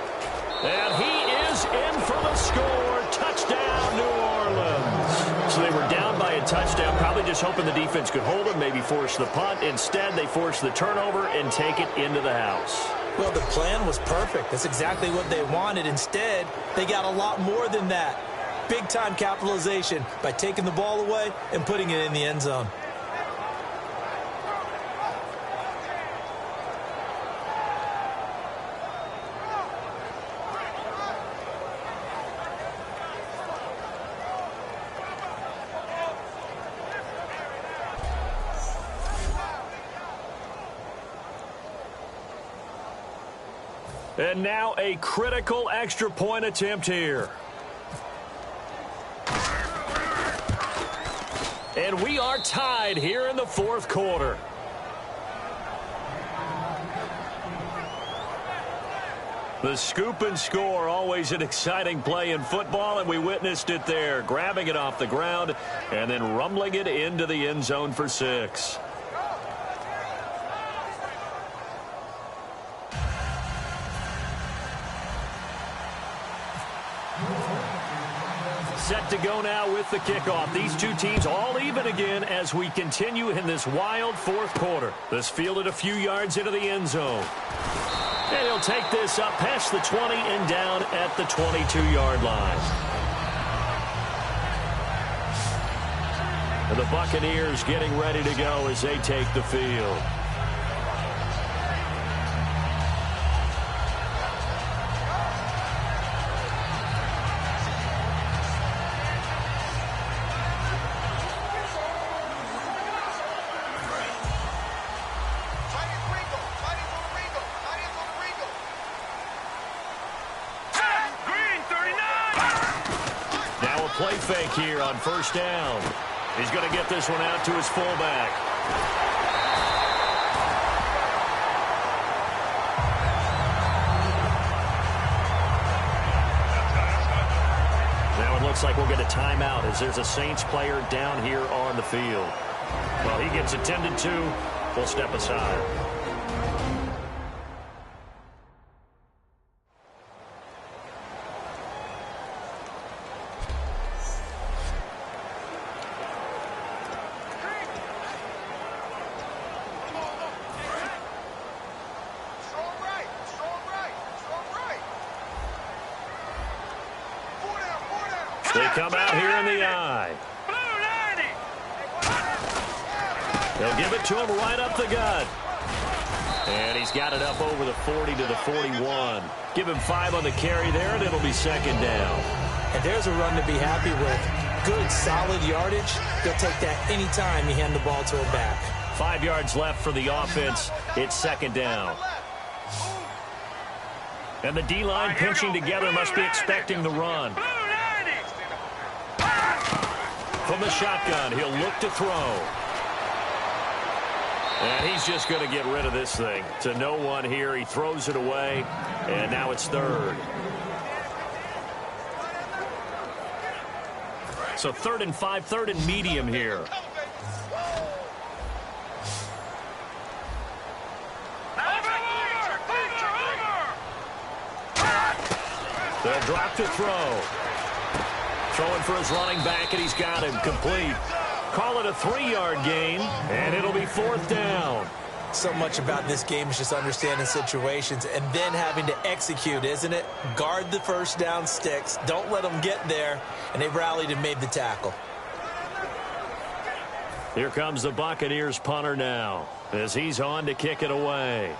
And he is in for the score. Touchdown, New Orleans. So they were down by a touchdown, probably just hoping the defense could hold them, maybe force the punt. Instead, they force the turnover and take it into the house. Well, the plan was perfect. That's exactly what they wanted. Instead, they got a lot more than that. Big-time capitalization by taking the ball away and putting it in the end zone. And now a critical extra point attempt here. And we are tied here in the fourth quarter. The scoop and score, always an exciting play in football, and we witnessed it there, grabbing it off the ground and then rumbling it into the end zone for 6. Set to go now with the kickoff. These two teams all even again as we continue in this wild fourth quarter. This fielded a few yards into the end zone. And he'll take this up past the 20 and down at the 22-yard line. And the Buccaneers getting ready to go as they take the field. Play fake here on first down. He's going to get this one out to his fullback. Now it looks like we'll get a timeout as there's a Saints player down here on the field. Well, he gets attended to. We'll step aside. They come out here in the eye. They'll give it to him right up the gut. And he's got it up over the 40 to the 41. Give him 5 on the carry there, and it'll be second down. And there's a run to be happy with. Good, solid yardage. They'll take that anytime you hand the ball to a back. 5 yards left for the offense. It's second down. And the D-line pinching together must be expecting the run. From the shotgun, he'll look to throw. And he's just going to get rid of this thing. To no one here. He throws it away. And now it's third. So 3rd and 5, 3rd and medium here. They'll drop to throw. Throwing for his running back, and he's got him complete. Call it a 3-yard gain, and it'll be 4th down. So much about this game is just understanding situations and then having to execute, isn't it? Guard the first down sticks. Don't let them get there, and they rallied and made the tackle. Here comes the Buccaneers punter now as he's on to kick it away.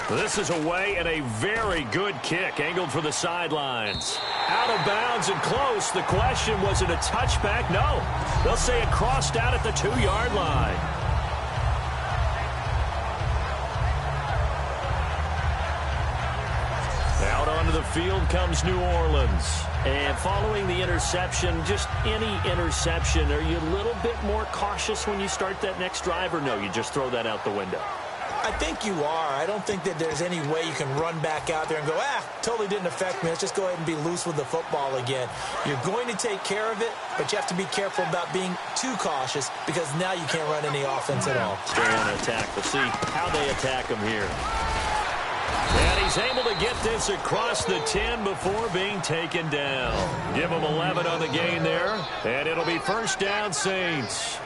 This is away and a very good kick angled for the sidelines. Out of bounds and close. The question, was it a touchback? No. They'll say it crossed out at the 2-yard line. Out onto the field comes New Orleans. And following the interception, just any interception, are you a little bit more cautious when you start that next drive, or no, you just throw that out the window? I think you are. I don't think that there's any way you can run back out there and go, totally didn't affect me. Let's just go ahead and be loose with the football again. You're going to take care of it, but you have to be careful about being too cautious because now you can't run any offense at all. Stay on attack. We'll see how they attack them here. And he's able to get this across the 10 before being taken down. Give him 11 on the gain there, and it'll be first down, Saints.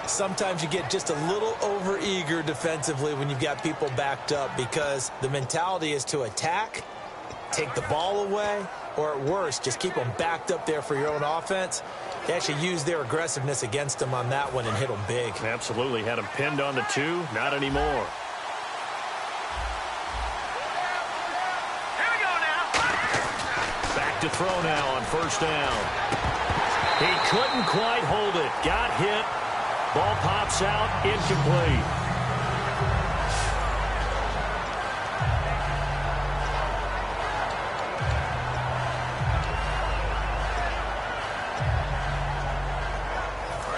Sometimes you get just a little over-eager defensively when you've got people backed up because the mentality is to attack, take the ball away, or at worst, just keep them backed up there for your own offense. They actually used their aggressiveness against them on that one and hit them big. Absolutely. Had him pinned on the 2. Not anymore. Back to throw now on first down. He couldn't quite hold it. Got hit. Ball pops out. Incomplete.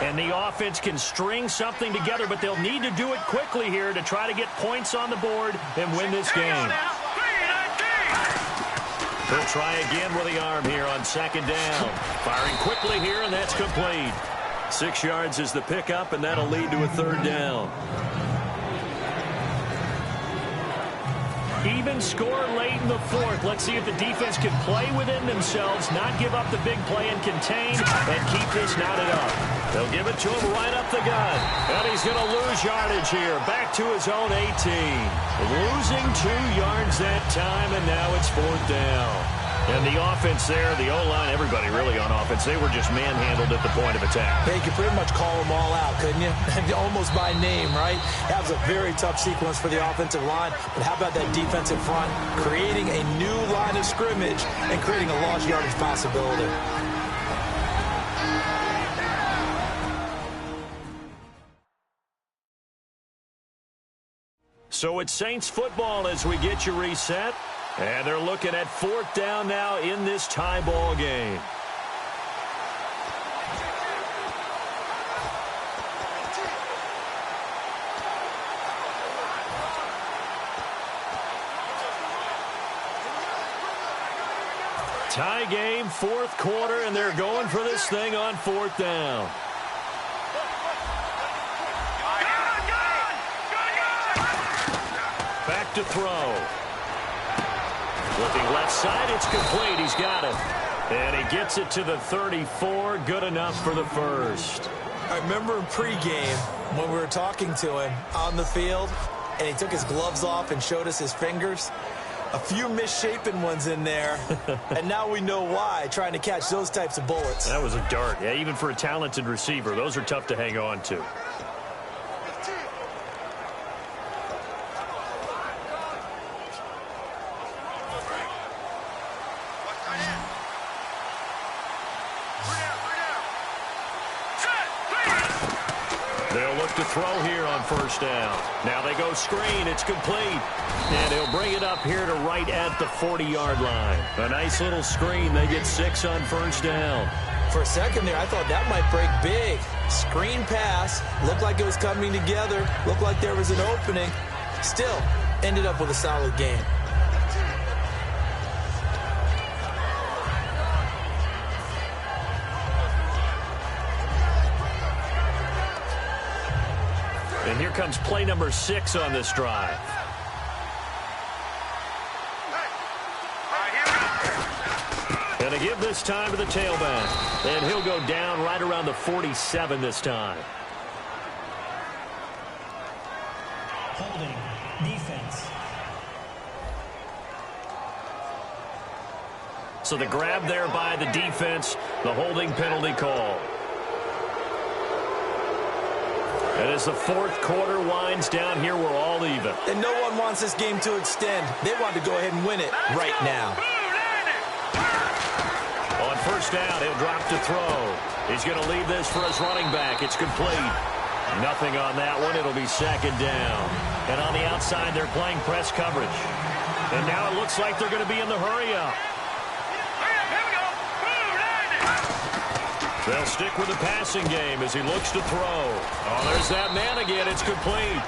And the offense can string something together, but they'll need to do it quickly here to try to get points on the board and win this game. He'll try again with the arm here on second down. Firing quickly here, and that's complete. 6 yards is the pickup, and that'll lead to a third down. Even score late in the fourth. Let's see if the defense can play within themselves, not give up the big play and contain, and keep this knotted up. They'll give it to him right up the gut. And he's going to lose yardage here. Back to his own 18. Losing 2 yards that time, and now it's fourth down. And the offense there, the O-line, everybody really on offense, they were just manhandled at the point of attack. Yeah, you could pretty much call them all out, couldn't you? Almost by name, right? That was a very tough sequence for the offensive line. But how about that defensive front creating a new line of scrimmage and creating a lost yardage possibility? So it's Saints football as we get you reset. And they're looking at fourth down now in this tie ball game. Tie game, fourth quarter, and they're going for this thing on fourth down. Back to throw. Looking left side, it's complete. He's got it. And he gets it to the 34. Good enough for the first. I remember in pregame when we were talking to him on the field, and he took his gloves off and showed us his fingers. A few misshapen ones in there, and now we know why, trying to catch those types of bullets. That was a dart. Yeah, even for a talented receiver, those are tough to hang on to. To throw here on first down. Now they go screen. It's complete. And he'll bring it up here to right at the 40-yard line. A nice little screen. They get 6 on first down. For a second there, I thought that might break big. Screen pass. Looked like it was coming together. Looked like there was an opening. Still, ended up with a solid game. And here comes play number 6 on this drive. And they give this time to the tailback. And he'll go down right around the 47 this time. Holding. Defense. So the grab there by the defense, the holding penalty call. And as the fourth quarter winds down here, we're all even. And no one wants this game to extend. They want to go ahead and win it right now. On first down, he'll drop to throw. He's going to leave this for his running back. It's complete. Nothing on that one. It'll be second down. And on the outside, they're playing press coverage. And now it looks like they're going to be in the hurry-up. They'll stick with the passing game as he looks to throw. Oh, there's that man again. It's complete.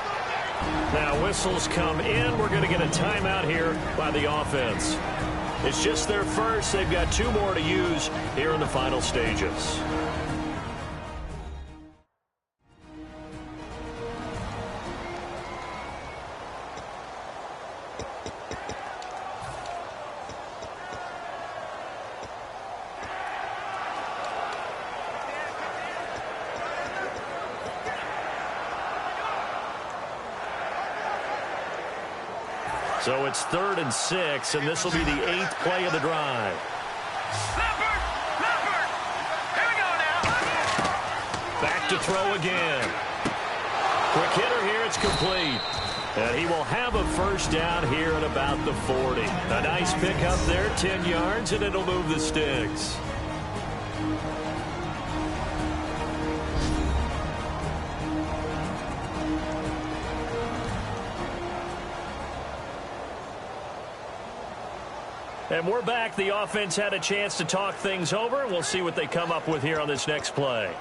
Now whistles come in. We're going to get a timeout here by the offense. It's just their first. They've got 2 more to use here in the final stages. So it's 3rd and 6, and this will be the 8th play of the drive. Leopard! Here we go now! Back to throw again. Quick hitter here, it's complete. And he will have a first down here at about the 40. A nice pick up there, 10 yards, and it'll move the sticks. And we're back. The offense had a chance to talk things over. We'll see what they come up with here on this next play.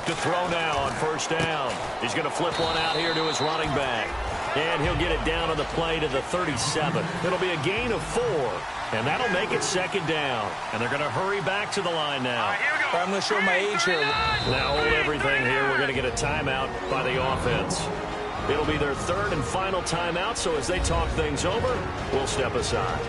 To throw now on first down. He's going to flip one out here to his running back. And he'll get it down on the play to the 37. It'll be a gain of 4. And that'll make it 2nd down. And they're going to hurry back to the line now. I'm going to show my age here. Now hold everything here. We're going to get a timeout by the offense. It'll be their 3rd and final timeout. So as they talk things over, we'll step aside.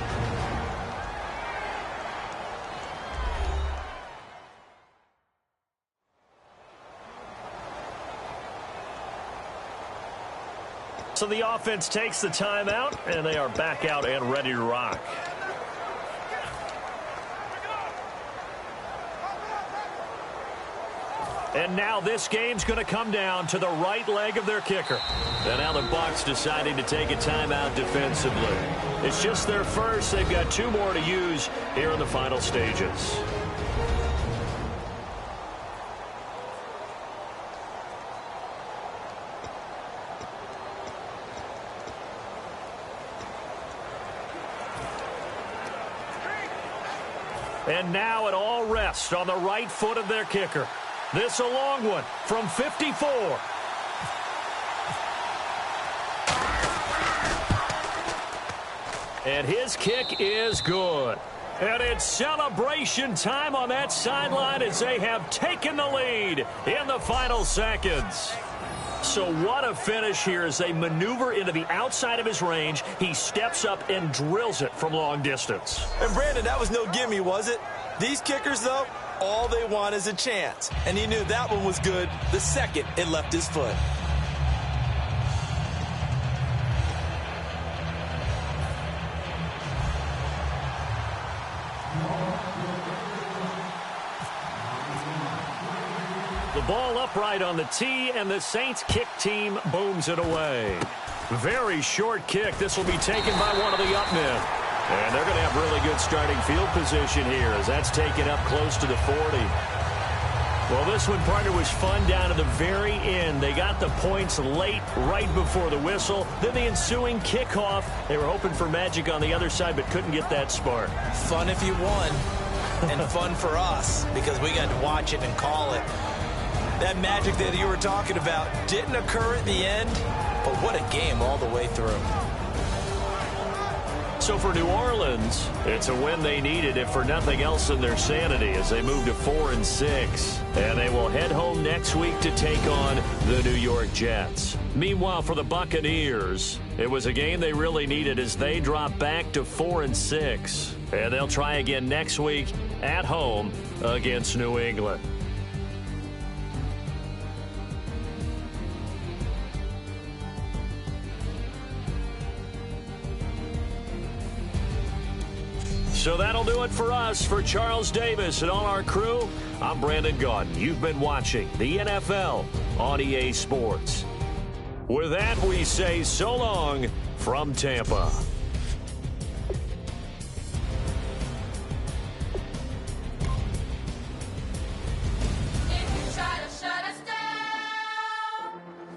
So the offense takes the timeout, and they are back out and ready to rock. And now this game's going to come down to the right leg of their kicker. And now the Bucs deciding to take a timeout defensively. It's just their first. They've got 2 more to use here in the final stages. And now it all rests on the right foot of their kicker. This a long one from 54. And his kick is good. And it's celebration time on that sideline as they have taken the lead in the final seconds. So what a finish here as they maneuver into the outside of his range. He steps up and drills it from long distance. And Brandon, that was no gimme, was it? These kickers, though, all they want is a chance. And he knew that one was good the second it left his foot. The ball upright on the tee, and the Saints kick team booms it away. Very short kick. This will be taken by one of the up men. And they're going to have really good starting field position here as that's taken up close to the 40. Well, this one, partner, was fun down to the very end. They got the points late, right before the whistle. Then the ensuing kickoff. They were hoping for magic on the other side, but couldn't get that spark. Fun if you won, and fun for us because we got to watch it and call it. That magic that you were talking about didn't occur at the end, but what a game all the way through. So for New Orleans, it's a win they needed, if for nothing else in their sanity, as they move to 4-6. And they will head home next week to take on the New York Jets. Meanwhile, for the Buccaneers, it was a game they really needed as they drop back to 4-6. And they'll try again next week at home against New England. So that'll do it for us. For Charles Davis and all our crew, I'm Brandon Gaudin. You've been watching the NFL on EA Sports. With that, we say so long from Tampa.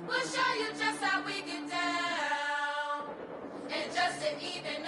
We'll show you just how we get down. And just to even